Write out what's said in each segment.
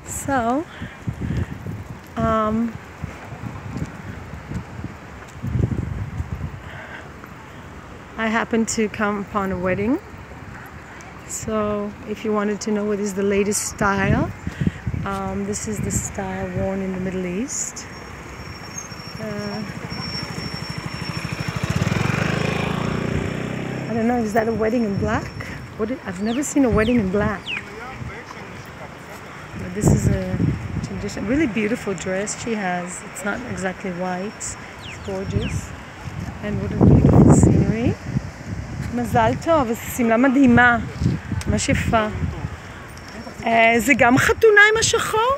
So, I happened to come upon a wedding. So, if you wanted to know what is the latest style, this is the style worn in the Middle East. I don't know, is that a wedding in black? I've never seen a wedding in black. But this is a tradition, really beautiful dress she has. It's not exactly white, it's gorgeous. And what a beautiful scenery. מזל טוב, זו שמלה מדהימה, ממש יפה. זה גם חתונה עם השחור?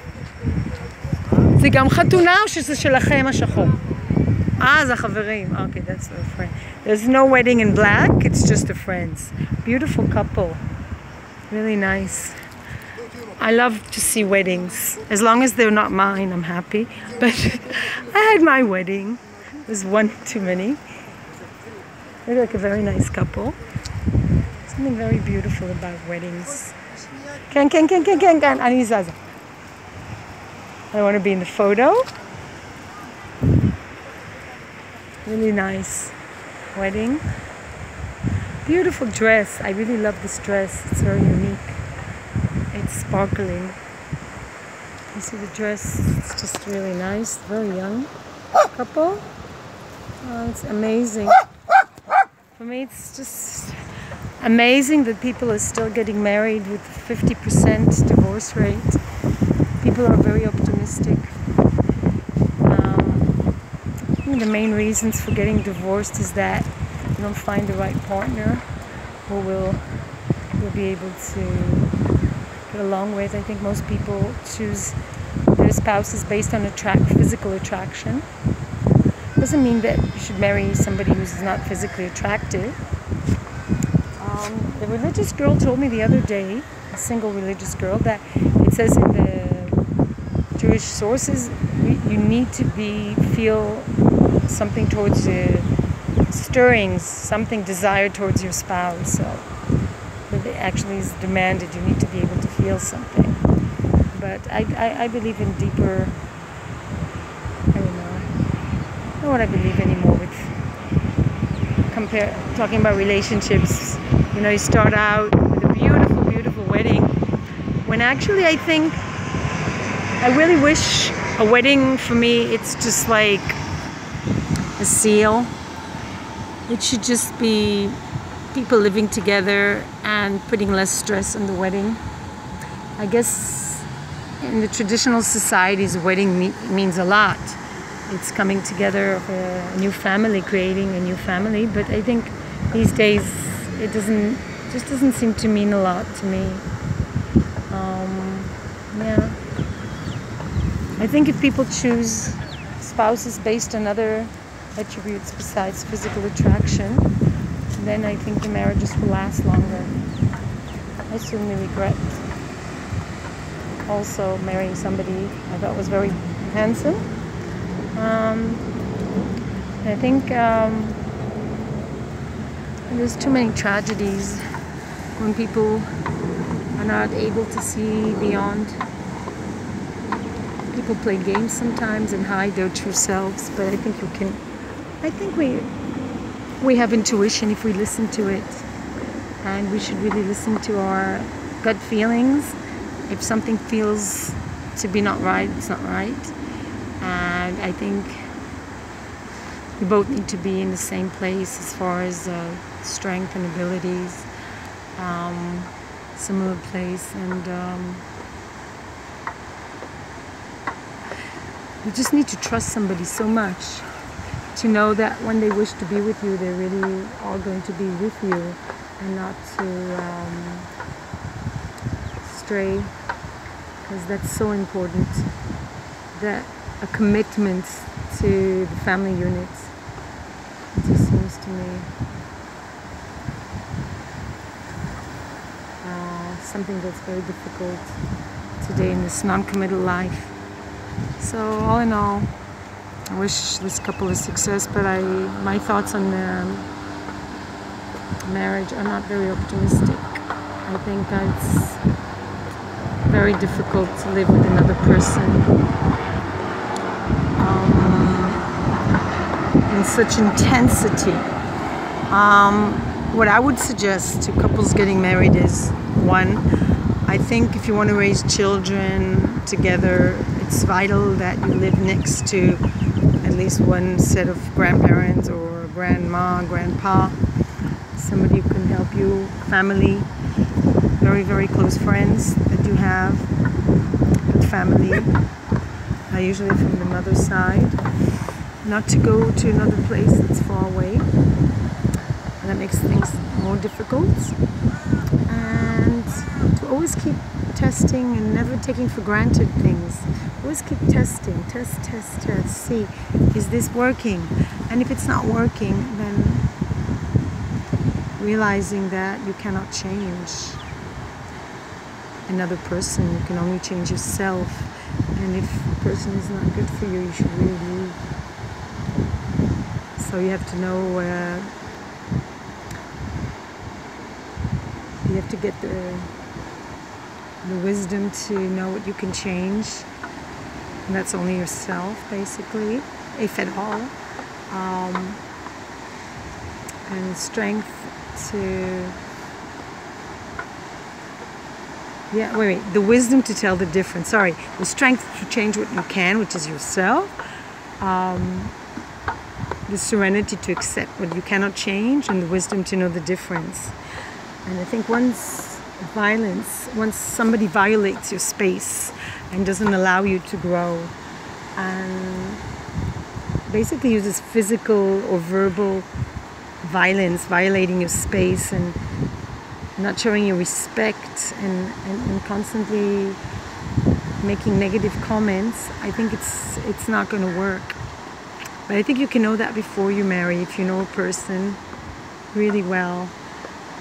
זה גם חתונה או שזה שלכם השחור? זה החברים. Okay, that's their friend. There's no wedding in black, it's just the friends. Beautiful couple. Really nice. I love to see weddings. As long as they're not mine, I'm happy. But I had my wedding. It was one too many. They look like a very nice couple. Something very beautiful about weddings. I want to be in the photo. Really nice wedding. Beautiful dress. I really love this dress. It's very unique. It's sparkling. You see the dress? It's just really nice. Very young couple. It's amazing. For me, it's just amazing that people are still getting married with 50% divorce rate. People are very optimistic. I think the main reasons for getting divorced is that you don't find the right partner who you'll be able to get along with. I think most people choose their spouses based on physical attraction. Doesn't mean that you should marry somebody who's not physically attractive. The religious girl told me the other day, a single religious girl, that it says in the Jewish sources you need to feel something towards stirrings, something desired towards your spouse. So that it actually is demanded. You need to be able to feel something. But I believe in deeper. I don't know what I believe anymore with talking about relationships. You know, you start out with a beautiful, beautiful wedding, when actually I think I really wish a wedding for me, it's just like a seal. It should just be people living together and putting less stress on the wedding. I guess in the traditional societies, a wedding means a lot. It's coming together of a new family, creating a new family. But I think these days it just doesn't seem to mean a lot to me. Yeah. I think if people choose spouses based on other attributes besides physical attraction, then I think the marriages will last longer. I certainly regret also marrying somebody I thought was very handsome. I think there's too many tragedies when people are not able to see beyond. People play games sometimes and hide their true selves, but I think we have intuition if we listen to it, and we should really listen to our gut feelings. If something feels to be not right, it's not right. And I think we both need to be in the same place as far as strength and abilities, similar place, and you just need to trust somebody so much to know that when they wish to be with you, they're really all going to be with you and not to stray, because that's so important, that a commitment to the family unit. It just seems to me something that's very difficult today in this non-committal life. So all in all, I wish this couple a success, but my thoughts on marriage are not very optimistic. I think very difficult to live with another person in such intensity. What I would suggest to couples getting married is, one, I think if you want to raise children together, it's vital that you live next to at least one set of grandparents or grandma, grandpa, somebody who can help you, family, very, very close friends that you have, good family, usually from the mother's side, not to go to another place that's far away, and that makes things more difficult, and to always keep testing and never taking for granted things. Always keep testing, test, see, is this working? And if it's not working, then realizing that you cannot change another person, you can only change yourself, and if the person is not good for you, you should really leave. So you have to know, you have to get the wisdom to know what you can change, and that's only yourself, basically, if at all, and strength to, the wisdom to tell the difference, the strength to change what you can, which is yourself, the serenity to accept what you cannot change, and the wisdom to know the difference. And I think once somebody violates your space and doesn't allow you to grow, and basically uses physical or verbal violence, violating your space and not showing you respect, and constantly making negative comments, I think it's not going to work. But I think you can know that before you marry, if you know a person really well,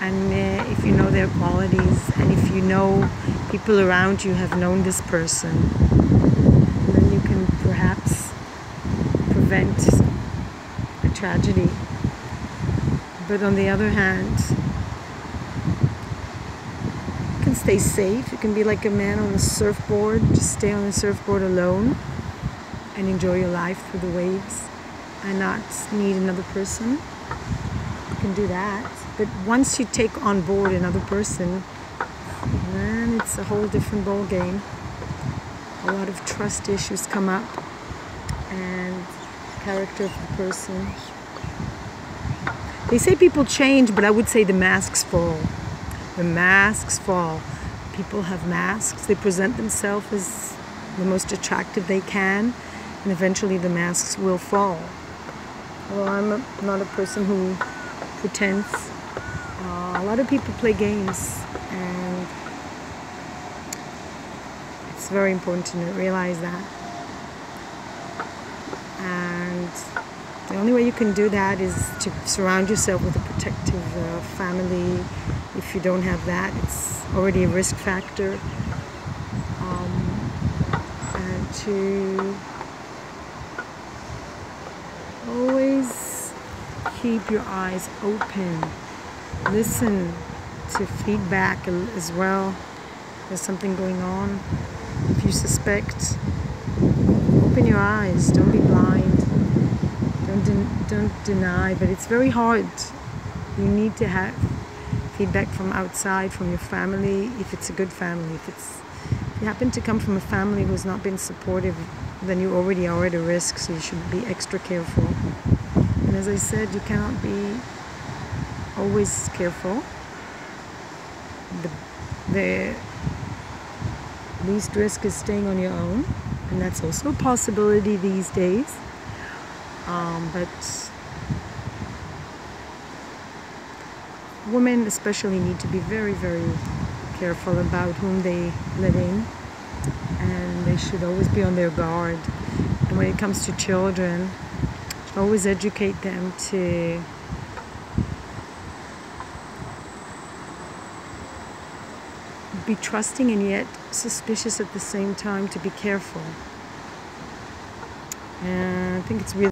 and if you know their qualities, and if you know people around you have known this person, then you can perhaps prevent a tragedy. But on the other hand, you can stay safe. You can be like a man on a surfboard, just stay on the surfboard alone and enjoy your life through the waves and not need another person. You can do that. But once you take on board another person, then it's a whole different ball game. A lot of trust issues come up, and character of the person. They say people change, but I would say the masks fall. The masks fall. People have masks. They present themselves as the most attractive they can, and eventually the masks will fall. Well, I'm not a person who pretends. A lot of people play games, and it's very important to realize that. And the only way you can do that is to surround yourself with a protective family. If you don't have that, it's already a risk factor. And to always keep your eyes open. Listen to feedback as well. There's something going on. If you suspect, open your eyes. Don't be blind. Don't deny. But it's very hard. You need to have feedback from outside, from your family, if it's a good family. If you happen to come from a family who's not been supportive, then you already are at a risk, so you should be extra careful. And as I said, you cannot be always careful. The least risk is staying on your own, and that's also a possibility these days. But women especially need to be very, very careful about whom they let in, and they should always be on their guard. And when it comes to children, always educate them to be trusting and yet suspicious at the same time, to be careful. And I think it's really